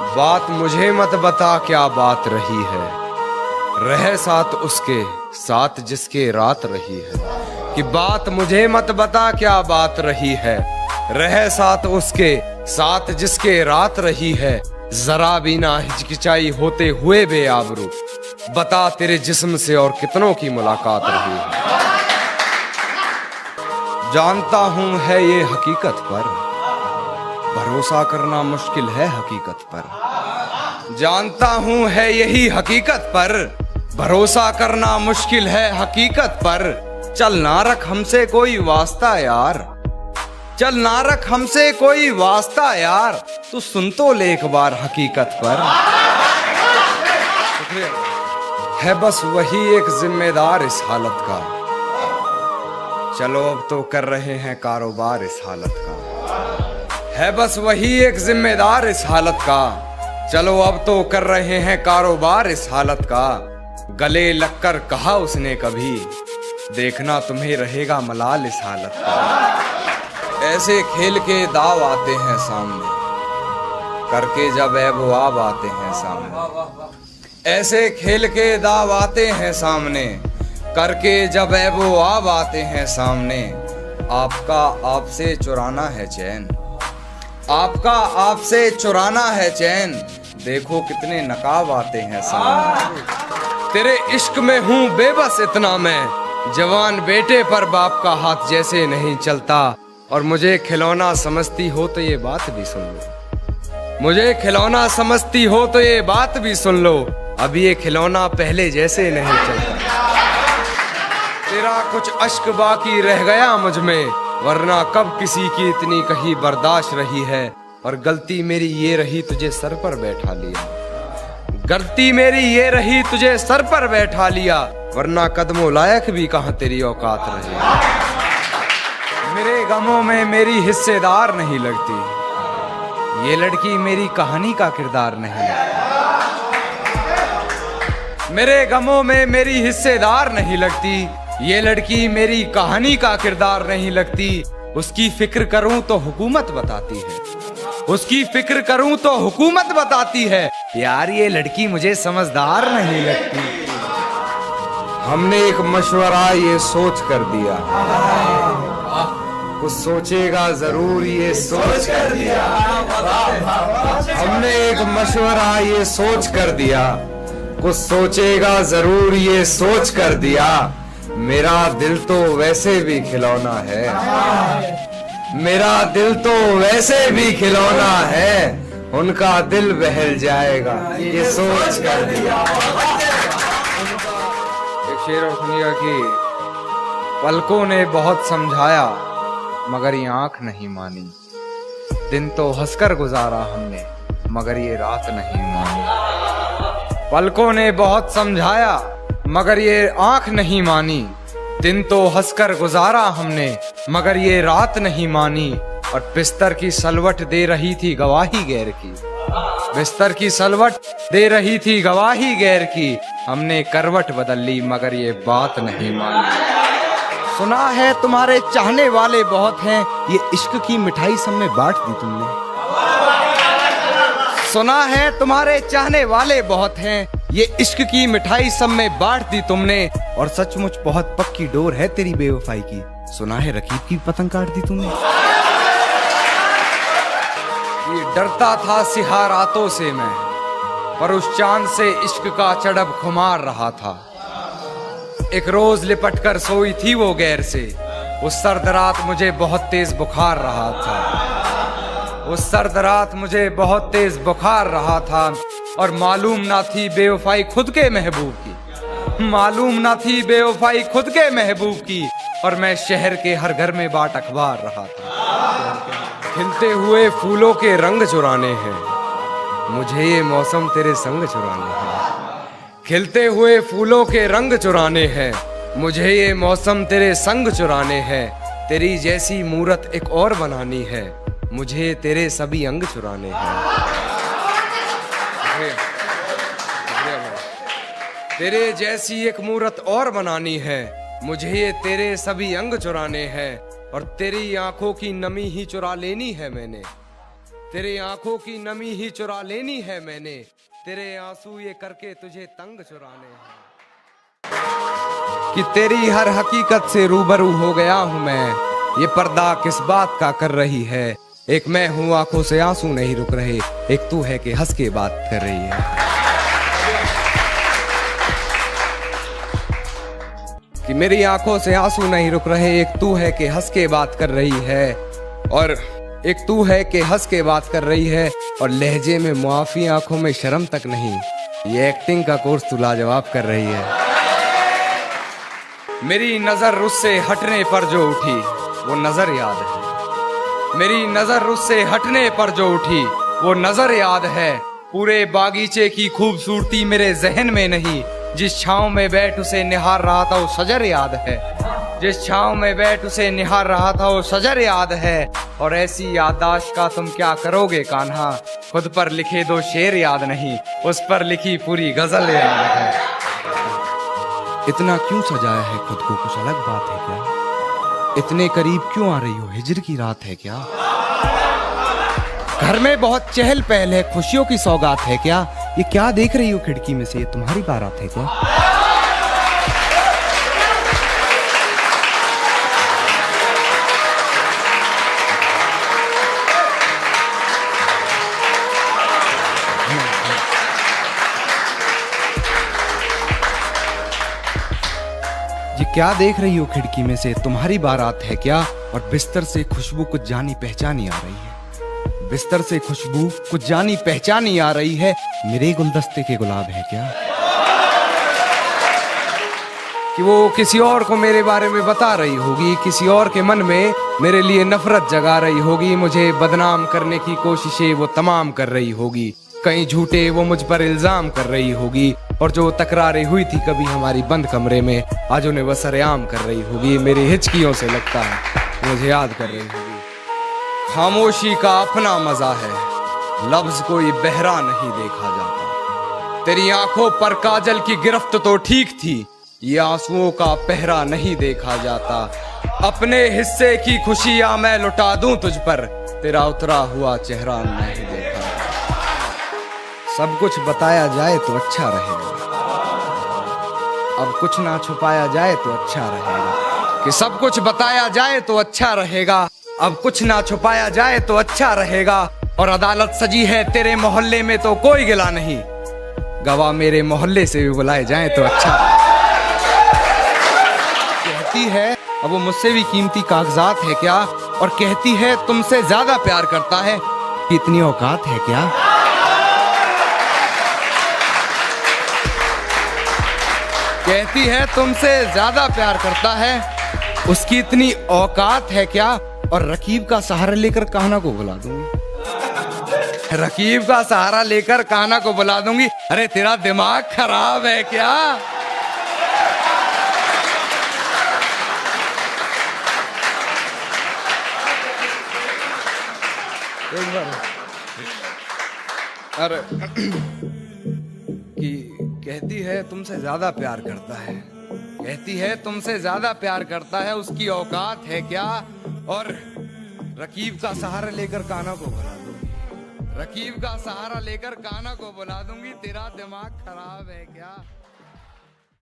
बात मुझे मत बता क्या बात रही है, रहे साथ उसके साथ जिसके रात रही है। कि बात मुझे मत बता क्या बात रही है, रहे साथ उसके साथ जिसके रात रही है। जरा भी ना हिचकिचाई होते हुए बेआबरू, बता तेरे जिस्म से और कितनों की मुलाकात रही है। जानता हूं है ये हकीकत पर, भरोसा करना मुश्किल है हकीकत पर। जानता हूं है यही हकीकत पर, भरोसा करना मुश्किल है हकीकत पर। चल ना रख हमसे कोई वास्ता यार, चल ना रख हमसे कोई वास्ता यार, तू सुन तो ले एक बार हकीकत पर। है बस वही एक जिम्मेदार इस हालत का, चलो अब तो कर रहे हैं कारोबार इस हालत का। है बस वही एक जिम्मेदार इस हालत का, चलो अब तो कर रहे हैं कारोबार इस हालत का। गले लगकर कहा उसने कभी, देखना तुम्हें रहेगा मलाल इस हालत का। ऐसे खेल के दाव आते हैं सामने, करके जब ऐब आब आते हैं सामने। ऐसे खेल के दाव आते हैं सामने, करके जब ऐब आब आते हैं सामने। आपका आपसे चुराना है चैन, आपका आपसे चुराना है चैन, देखो कितने नकाब आते हैं सामने। तेरे इश्क में हूँ बेबस इतना मैं, जवान बेटे पर बाप का हाथ जैसे नहीं चलता। और मुझे खिलौना समझती हो तो ये बात भी सुन लो, मुझे खिलौना समझती हो तो ये बात भी सुन लो। अभी ये खिलौना पहले जैसे नहीं चलता। तेरा कुछ अश्क बाकी रह गया मुझ में, वरना कब किसी की इतनी कही बर्दाश्त रही है। और गलती मेरी ये रही तुझे सर पर बैठा लिया, गलती मेरी ये रही तुझे सर पर बैठा लिया, वरना कदमों लायक भी कहां तेरी औकात रही। मेरे गमों में मेरी हिस्सेदार नहीं लगती, ये लड़की मेरी कहानी का किरदार नहीं लगती। मेरे गमों में मेरी हिस्सेदार नहीं लगती, ये लड़की मेरी कहानी का किरदार नहीं लगती। उसकी फिक्र करूं तो हुकूमत बताती है, उसकी फिक्र करूं तो हुकूमत बताती है। यार ये लड़की मुझे समझदार नहीं लगती। हमने एक मशवरा ये सोच कर दिया, कुछ सोचेगा जरूर ये सोच कर दिया। हमने एक मशवरा ये सोच कर दिया, कुछ सोचेगा जरूर ये सोच कर दिया। मेरा दिल तो वैसे भी खिलौना है, मेरा दिल तो वैसे भी खिलौना है, उनका दिल बहल जाएगा ये सोच कर दिया। एक शेर और सुनिएगा कि पलकों ने बहुत समझाया मगर ये आंख नहीं मानी। दिन तो हंसकर गुजारा हमने मगर ये रात नहीं मानी। पलकों ने बहुत समझाया मगर ये आंख नहीं मानी। दिन तो हंसकर गुजारा हमने मगर ये रात नहीं मानी। और बिस्तर की सलवट दे रही थी गवाही गैर की, बिस्तर की सलवट दे रही थी गवाही गैर की। हमने करवट बदल ली मगर ये बात नहीं मानी। सुना है तुम्हारे चाहने वाले बहुत हैं, ये इश्क की मिठाई सब में बांट दी तुमने। सुना है तुम्हारे चाहने वाले बहुत हैं, ये इश्क की मिठाई सब में बांट दी तुमने। और सचमुच बहुत पक्की डोर है तेरी बेवफाई की, सुना है रकीब की पतंग काट दी तुमने। ये डरता था सिहा रातों से मैं, पर उस चांद से इश्क का चढ़ब खुमार रहा था। एक रोज लिपट कर सोई थी वो गैर से, उस सर्द रात मुझे बहुत तेज बुखार रहा था। उस सर्द रात मुझे बहुत तेज बुखार रहा था। और मालूम ना थी बेवफाई खुद के महबूब की, मालूम ना थी बेवफाई खुद के महबूब की। और मैं शहर के हर घर में बाट अखबार रहा था। खिलते हुए फूलों के रंग चुराने हैं, मुझे ये मौसम तेरे संग चुराने हैं। खिलते हुए फूलों के रंग चुराने हैं, मुझे ये मौसम तेरे संग चुराने हैं। तेरी जैसी मूरत एक और बनानी है, मुझे तेरे सभी अंग चुराने हैं। तेरे जैसी एक मूरत और बनानी है, मुझे ये तेरे सभी अंग चुराने हैं। और तेरी आंखों की नमी ही चुरा लेनी है मैंने, तेरी आंखों की नमी ही चुरा लेनी है मैंने, तेरे आंसू ये करके तुझे तंग चुराने हैं। कि तेरी हर हकीकत से रूबरू हो गया हूं मैं, ये पर्दा किस बात का कर रही है। एक मैं हूं आंखों से आंसू नहीं रुक रहे, एक तू है कि हंस के बात कर रही है। कि मेरी आंखों से आंसू नहीं रुक रहे, एक तू है कि हंस के बात कर रही है। और एक तू है कि हंस के बात कर रही है, और लहजे में मुआफी आंखों में शर्म तक नहीं, ये एक्टिंग का कोर्स तू लाजवाब कर रही है। मेरी नजर उससे हटने पर जो उठी वो नजर याद है, मेरी नजर उससे हटने पर जो उठी वो नजर याद है। पूरे बागीचे की खूबसूरती मेरे जहन में नहीं, जिस छांव में बैठ उसे निहार रहा था वो शजर याद है, जिस छांव में बैठ उसे निहार रहा था वो शजर याद है। और ऐसी याददाश्त का तुम क्या करोगे कान्हा, खुद पर लिखे दो शेर याद नहीं, उस पर लिखी पूरी गजल याद है। इतना क्यों सजाया है खुद को, कुछ अलग बात है क्या? इतने करीब क्यों आ रही हो, हिजर की रात है क्या? घर में बहुत चहल पहल है, खुशियों की सौगात है क्या? ये क्या देख रही हो खिड़की में से, ये तुम्हारी बारात है क्या? ये क्या देख रही हो खिड़की में से, तुम्हारी बारात है क्या? और बिस्तर से खुशबू कुछ जानी पहचानी आ रही है, बिस्तर से खुशबू कुछ जानी पहचानी आ रही है। मेरे गुलदस्ते के गुलाब है क्या? कि वो किसी और को मेरे बारे में बता रही होगी, किसी और के मन में मेरे लिए नफरत जगा रही होगी, मुझे बदनाम करने की कोशिशें वो तमाम कर रही होगी, कहीं झूठे वो मुझ पर इल्जाम कर रही होगी। और जो तकरारें हुई थी कभी हमारी बंद कमरे में, आज उन्हें वो सरेआम कर रही होगी। मेरी हिचकियों से लगता है मुझे याद कर रही होगी। खामोशी का अपना मजा है, लफ्ज कोई बहरा नहीं देखा जाता। तेरी आंखों पर काजल की गिरफ्त तो ठीक थी, ये आंसुओं का पहरा नहीं देखा जाता। अपने हिस्से की खुशियां मैं लुटा दूं तुझ पर, तेरा उतरा हुआ चेहरा नहीं देखा। सब कुछ बताया जाए तो अच्छा रहेगा, अब कुछ ना छुपाया जाए तो अच्छा रहेगा। कि सब कुछ बताया जाए तो अच्छा रहेगा, अब कुछ ना छुपाया जाए तो अच्छा रहेगा। और अदालत सजी है तेरे मोहल्ले में तो कोई गिला नहीं, गवाह मेरे मोहल्ले से भी बुलाए जाए तो अच्छा रहेगा। कहती है अब वो मुझसे भी कीमती कागजात है क्या? और कहती है तुमसे ज्यादा प्यार करता है, इतनी औकात है क्या? कहती है तुमसे ज्यादा प्यार करता है, उसकी इतनी औकात है क्या? और रकीब का सहारा लेकर कान्हा को बुला दूंगी, रकीब का सहारा लेकर कान्हा को बुला दूंगी। अरे तेरा दिमाग खराब है क्या? एक बार अरे कि कहती है तुमसे ज्यादा प्यार करता है, कहती है तुमसे ज्यादा प्यार करता है, उसकी औकात है क्या? और रकीब का सहारा लेकर कान्हा को बुला दूंगी, रकीब का सहारा लेकर कान्हा को बुला दूंगी। तेरा दिमाग खराब है क्या?